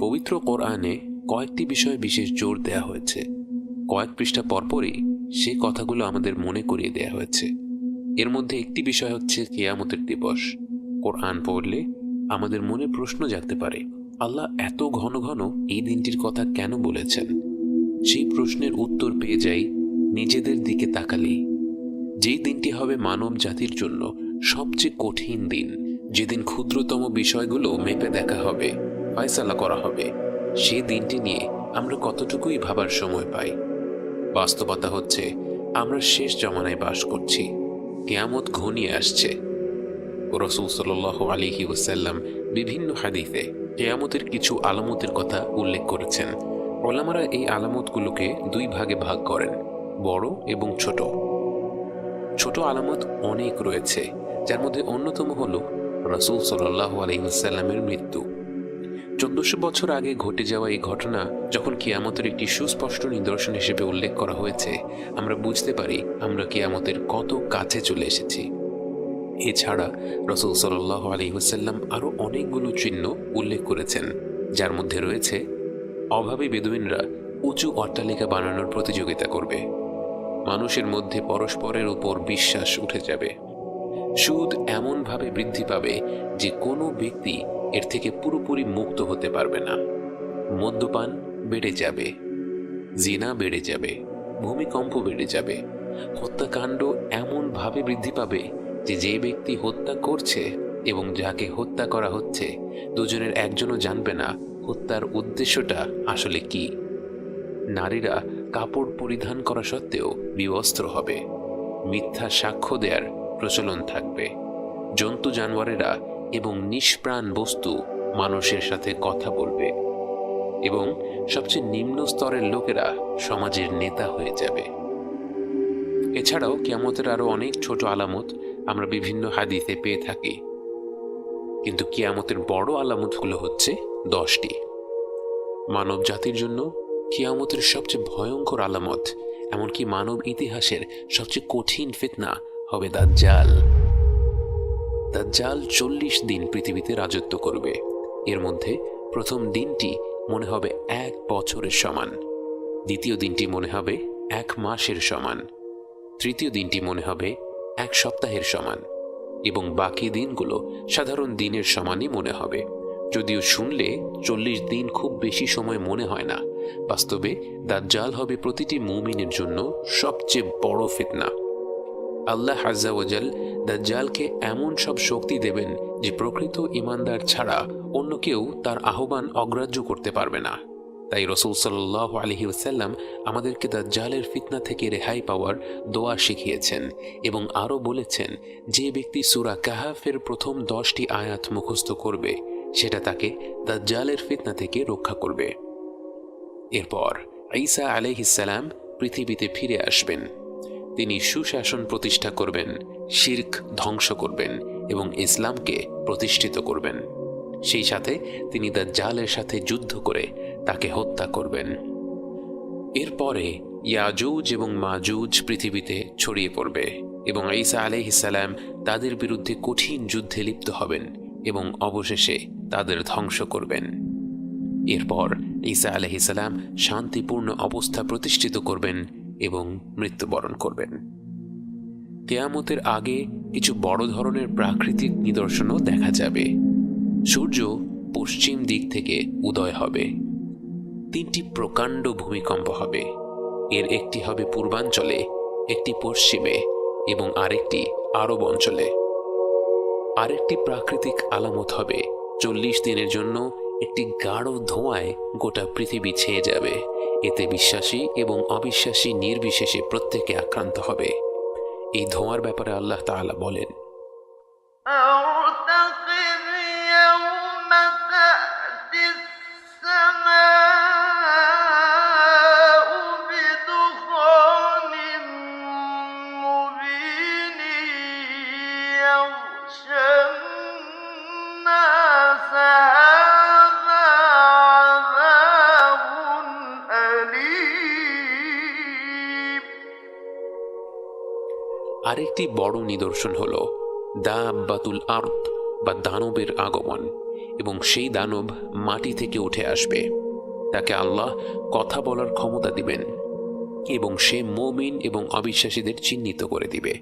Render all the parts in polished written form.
পবিত্র কোরআনে কয়েকটি বিষয়ে বিশেষ জোর দেয়া হয়েছে। কয়েক পৃষ্ঠা পরপরই সে কথাগুলো আমাদের মনে করিয়ে দেয়া হয়েছে। এর মধ্যে একটি বিষয় হচ্ছে কিয়ামতের দিবস। কোরআন পড়লে আমাদের মনে প্রশ্ন জাগতে পারে, আল্লাহ এত ঘন ঘন এই দিনটির কথা কেন বলেছেন? সেই প্রশ্নের উত্তর পেয়ে যাই নিজেদের দিকে তাকালেই। যেই দিনটি হবে মানব জাতির জন্য সবচেয়ে কঠিন দিন, যেদিন ক্ষুদ্রতম বিষয়গুলো মেপে দেখা হবে, ফয়সালা করা হবে, সেই দিনটি নিয়ে আমরা কতটুকুই ভাবার সময় পাই। বাস্তবতা হচ্ছে আমরা শেষ জমানায় বাস করছি। কিয়ামত ঘনিয়ে আসছে। রাসূল সাল্লাল্লাহু আলাইহি ওয়াসাল্লাম বিভিন্ন হাদিসে কিয়ামতের কিছু আলামতের কথা উল্লেখ করেছেন। উলামারা এই আলামতগুলোকে দুই ভাগে ভাগ করেন, বড় এবং ছোট। ছোট আলামত অনেক রয়েছে, যার মধ্যে অন্যতম হল রাসূল সাল্লাল্লাহু আলাইহি ওয়াসাল্লামের মৃত্যু। 1400 বছর আগে ঘটে যাওয়া এই ঘটনা যখন কিয়ামতের একটি সুস্পষ্ট নিদর্শন হিসেবে উল্লেখ করা হয়েছে, আমরা বুঝতে পারি আমরা কিয়ামতের কত কাছে চলে এসেছি। এছাড়া রাসূল সাল্লাল্লাহু আলাইহি ওয়াসাল্লাম আরও অনেকগুলো চিহ্ন উল্লেখ করেছেন, যার মধ্যে রয়েছে অভাবী বেদুইনরা উঁচু অট্টালিকা বানানোর প্রতিযোগিতা করবে, মানুষের মধ্যে পরস্পরের উপর বিশ্বাস উঠে যাবে, সুদ এমনভাবে বৃদ্ধি পাবে যে কোনো ব্যক্তি এর থেকে পুরোপুরি মুক্ত হতে পারবে না, মদ্যপান বেড়ে যাবে, জিনা বেড়ে যাবে, ভূমিকম্প বেড়ে যাবে, হত্যাকাণ্ড এমনভাবে বৃদ্ধি পাবে যে যে ব্যক্তি হত্যা করছে এবং যাকে হত্যা করা হচ্ছে দুজনের একজনও জানবে না হত্যার উদ্দেশ্যটা আসলে কি। নারীরা কাপড় পরিধান করা সত্ত্বেও বিবস্ত্র হবে, মিথ্যা সাক্ষ্য দেওয়ার প্রচলন থাকবে, জন্তু জানোয়ারেরা এবং নিষ্প্রাণ বস্তু মানুষের সাথে কথা বলবে এবং সবচেয়ে নিম্ন স্তরের লোকেরা সমাজের নেতা হয়ে যাবে। এছাড়াও কিয়ামতের আরো অনেক ছোট আলামত আমরা বিভিন্ন হাদিসে পেয়ে থাকি, কিন্তু কিয়ামতের বড় আলামতগুলো হচ্ছে 10টি। মানব জাতির জন্য কিয়ামতের সবচেয়ে ভয়ঙ্কর আলামত, এমনকি মানব ইতিহাসের সবচেয়ে কঠিন ফিতনা হবে দাজ্জাল। দাজ্জাল 40 দিন পৃথিবীতে রাজত্ব করবে। এর মধ্যে প্রথম দিনটি মনে হবে 1 বছরের সমান, দ্বিতীয় দিনটি মনে হবে 1 মাসের সমান, তৃতীয় দিনটি মনে হবে 1 সপ্তাহের সমান এবং বাকি দিনগুলো সাধারণ দিনের সমানই মনে হবে। যদিও শুনলে 40 দিন খুব বেশি সময় মনে হয় না, বাস্তবে দাজ্জাল হবে প্রতিটি মুমিনের জন্য সবচেয়ে বড় ফিতনা। আল্লাহ আযজা ওয়া জাল দাজ্জালকে এমন সব শক্তি দেবেন যে প্রকৃত ঈমানদার ছাড়া অন্য কেউ তার আহ্বান অগ্রাহ্য করতে পারবে না। তাই রাসূল সাল্লাল্লাহু আলাইহি ওয়াসাল্লাম আমাদেরকে দাজ্জালের ফিতনা থেকে রেহাই পাওয়ার দোয়া শিখিয়েছেন এবং আরও বলেছেন, যে ব্যক্তি সূরা কাহাফের প্রথম 10টি আয়াত মুখস্থ করবে সেটা তাকে দাজ্জালের ফিতনা থেকে রক্ষা করবে। এরপর ঈসা আলাইহিস সালাম পৃথিবীতে ফিরে আসবেন। তিনি সুশাসন প্রতিষ্ঠা করবেন, শিরক ধ্বংস করবেন এবং ইসলামকে প্রতিষ্ঠিত করবেন। সেই সাথে তিনি দাজ্জালের সাথে যুদ্ধ করে তাকে হত্যা করবেন। এরপরে ইয়াজুজ এবং মাজুজ পৃথিবীতে ছড়িয়ে পড়বে এবং ঈসা আলাইহিস সালাম তাদের বিরুদ্ধে কঠিন যুদ্ধে লিপ্ত হবেন এবং অবশেষে তাদের ধ্বংস করবেন। এরপর ঈসা আলাইহিস সালাম শান্তিপূর্ণ অবস্থা প্রতিষ্ঠিত করবেন এবং মৃত্যুবরণ করবেন। কিয়ামতের আগে কিছু বড় ধরনের প্রাকৃতিক নিদর্শনও দেখা যাবে। সূর্য পশ্চিম দিক থেকে উদয় হবে, 3টি প্রকাণ্ড ভূমিকম্প হবে। এর একটি হবে পূর্বাঞ্চলে, একটি পশ্চিমে এবং আরেকটি আরব অঞ্চলে। আরেকটি প্রাকৃতিক আলামত হবে 40 দিনের জন্য একটি গাঢ় ধোঁয়ায় গোটা পৃথিবী ছেয়ে যাবে। এতে বিশ্বাসী এবং অবিশ্বাসী নির্বিশেষে প্রত্যেকে আক্রান্ত হবে। এই ধোঁয়ার ব্যাপারে আল্লাহ তাআলা বলেন, আরেকটি বড় নিদর্শন হল দাব্বাতুল আরদ বা দানবের আগমন, এবং সেই দানব মাটি থেকে উঠে আসবে। তাকে আল্লাহ কথা বলার ক্ষমতা দিবেন এবং সে মুমিন এবং অবিশ্বাসীদের চিহ্নিত করে দিবে।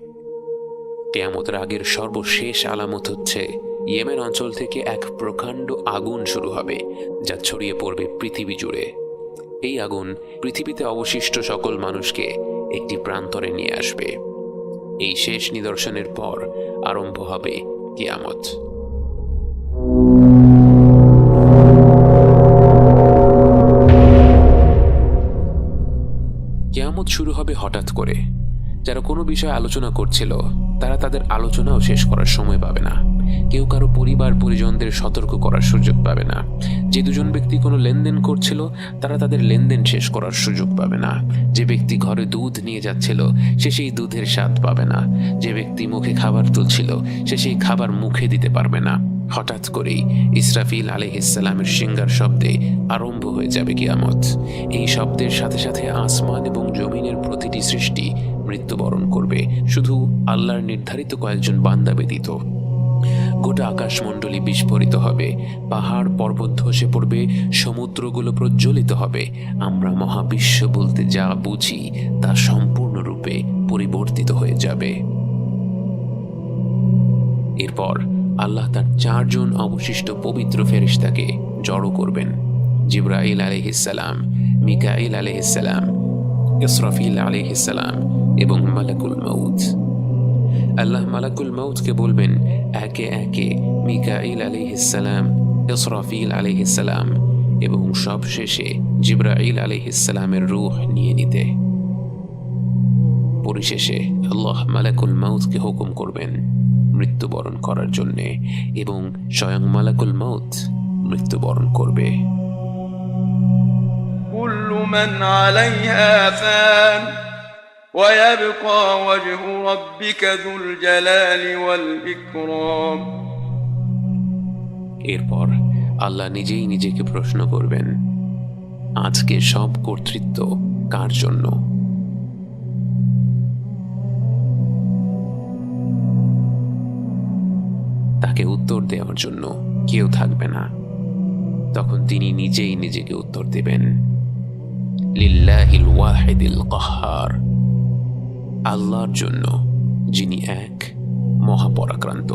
কিয়ামতের আগের সর্বশেষ আলামত হচ্ছে ইয়েমেন অঞ্চল থেকে এক প্রকাণ্ড আগুন শুরু হবে, যা ছড়িয়ে পড়বে পৃথিবী জুড়ে। এই আগুন পৃথিবীতে অবশিষ্ট সকল মানুষকে একটি প্রান্তরে নিয়ে আসবে। এই শেষ নিদর্শনের পর আরম্ভ হবে কিয়ামত। কিয়ামত শুরু হবে হঠাৎ করে। যারা কোনো বিষয়ে আলোচনা করছিল তারা তাদের আলোচনাও শেষ করার সময় পাবে না। কেউ কারো পরিবার পরিজনদের সতর্ক করার সুযোগ পাবে না। যে দুজন ব্যক্তি কোনো লেনদেন করছিল তারা তাদের লেনদেন শেষ করার সুযোগ পাবে না। যে ব্যক্তি ঘরে দুধ নিয়ে যাচ্ছিল সে সেই দুধের স্বাদ পাবে না। যে ব্যক্তি মুখে খাবার তুলছিল সে সেই খাবার মুখে দিতে পারবে না। হঠাৎ করেই ইসরাফিল আলাইহিসসালামের সিংহার শব্দে আরম্ভ হয়ে যাবে কিয়ামত। এই শব্দের সাথে সাথে আসমান এবং জমিনের প্রতিটি সৃষ্টি মৃত্যুবরণ করবে, শুধু আল্লাহর নির্ধারিত কয়েকজন বান্দা ব্যতীত। গোটা আকাশমণ্ডলী বিস্ফোরিত হবে, পাহাড় পর্বত ধসে পড়বে, সমুদ্রগুলো প্রজ্বলিত হবে। আমরা মহাবিশ্ব বলতে যা বুঝি তা সম্পূর্ণরূপে পরিবর্তিত হয়ে যাবে। এরপর আল্লাহ তার 4 জন অবশিষ্ট পবিত্র ফেরেশতাকে জড়ো করবেন: জিবরাইল আলাইহিসসালাম, মিকাইল আলাইহিসসালাম, ইসরাফিল আলাইহিসসালাম এবং মালাকুল মাউত। আল্লাহ মালাকুল মাউতকে বলবেন একে একে মিকাইল আলাইহিসসালাম, ইসরাফিল আলাইহিসসালাম এবং সবশেষে জিবরাইল আলাইহিসসালামের রূহ নিয়ে নিতে। পরিশেষে আল্লাহ মালাকুল মাউতকে হুকুম করবেন মৃত্যুবরণ করার জন্যে, এবং স্বয়ং মালাকুল মাউত মৃত্যুবরণ করবে। কুল্লু মান আলাইহা ফান ওয়া ইয়াবকা ওয়াজহু রাব্বিকা যুল জালালি ওয়াল ইকরাম। এরপর আল্লাহ নিজেই নিজেকে প্রশ্ন করবেন, আজকে সব কর্তৃত্ব কার জন্য? তাকে উত্তর দেওয়ার জন্য কেউ থাকবে না। তখন তিনি নিজেই নিজেকে উত্তর দেবেন, লিল্লাহিল ওয়াহিদিল কাহ্হার, আল্লাহর জন্য যিনি এক মহাপরাক্রান্ত।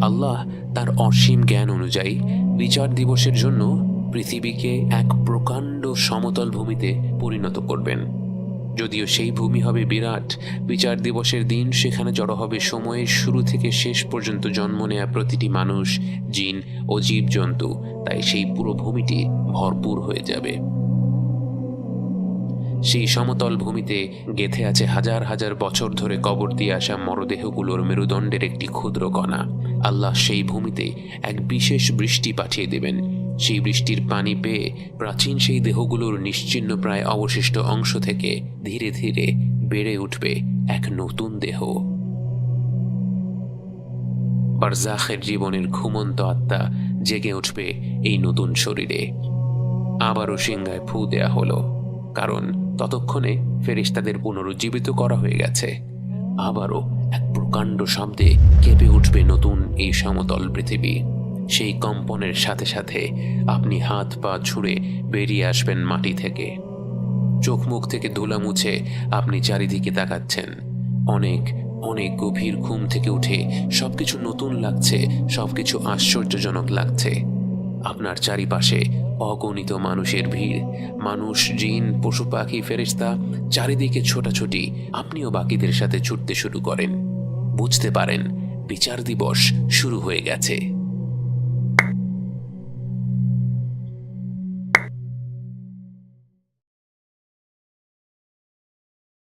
আল্লাহ তার অসীম জ্ঞান অনুযায়ী বিচার দিবসের জন্য পৃথিবীকে এক প্রকাণ্ড সমতল ভূমিতে পরিণত করবেন। যদিও সেই ভূমি হবে বিরাট, বিচার দিবসের দিন সেখানে জড়ো হবে সময়ের শুরু থেকে শেষ পর্যন্ত জন্ম নেয়া প্রতিটি মানুষ, জিন ও জীবজন্তু। তাই সেই পুরো ভূমিটি ভরপুর হয়ে যাবে। সেই সমতল ভূমিতে গেঁথে আছে হাজার হাজার বছর ধরে কবর দিয়ে আসা মরদেহগুলোর মেরুদণ্ডের একটি ক্ষুদ্র কণা। আল্লাহ সেই ভূমিতে এক বিশেষ বৃষ্টি পাঠিয়ে দেবেন। সেই বৃষ্টির পানি পেয়ে প্রাচীন সেই দেহগুলোর নিশ্চিহ্ন প্রায় অবশিষ্ট অংশ থেকে ধীরে ধীরে বেড়ে উঠবে এক নতুন দেহ। বারজাখের জীবনের ঘুমন্ত আত্মা জেগে উঠবে এই নতুন শরীরে। আবারও সিংহায় ফু দেয়া হলো, কারণ ততক্ষণে ফেরেশতাদের পুনরুজ্জীবিত করা হয়ে গেছে। আবারও এক প্রকাণ্ড শব্দে কেঁপে উঠবে নতুন এই সমতল পৃথিবী। সেই কম্পনের সাথে সাথে আপনি হাত পা ছুঁড়ে বেরিয়ে আসবেন মাটি থেকে। চোখ মুখ থেকে ধুলা মুছে আপনি চারিদিকে তাকাচ্ছেন। অনেক অনেক গভীর ঘুম থেকে উঠে সবকিছু নতুন লাগছে, সবকিছু আশ্চর্যজনক লাগছে। আপনার চারিপাশে অগণিত মানুষের ভিড়, মানুষ, জিন, পশু পাখি, ফেরেশতা চারিদিকে ছোটাছুটি। আপনিও বাকিদের সাথে ছুটতে শুরু করেন। বুঝতে পারেন বিচার দিবস শুরু হয়ে গেছে।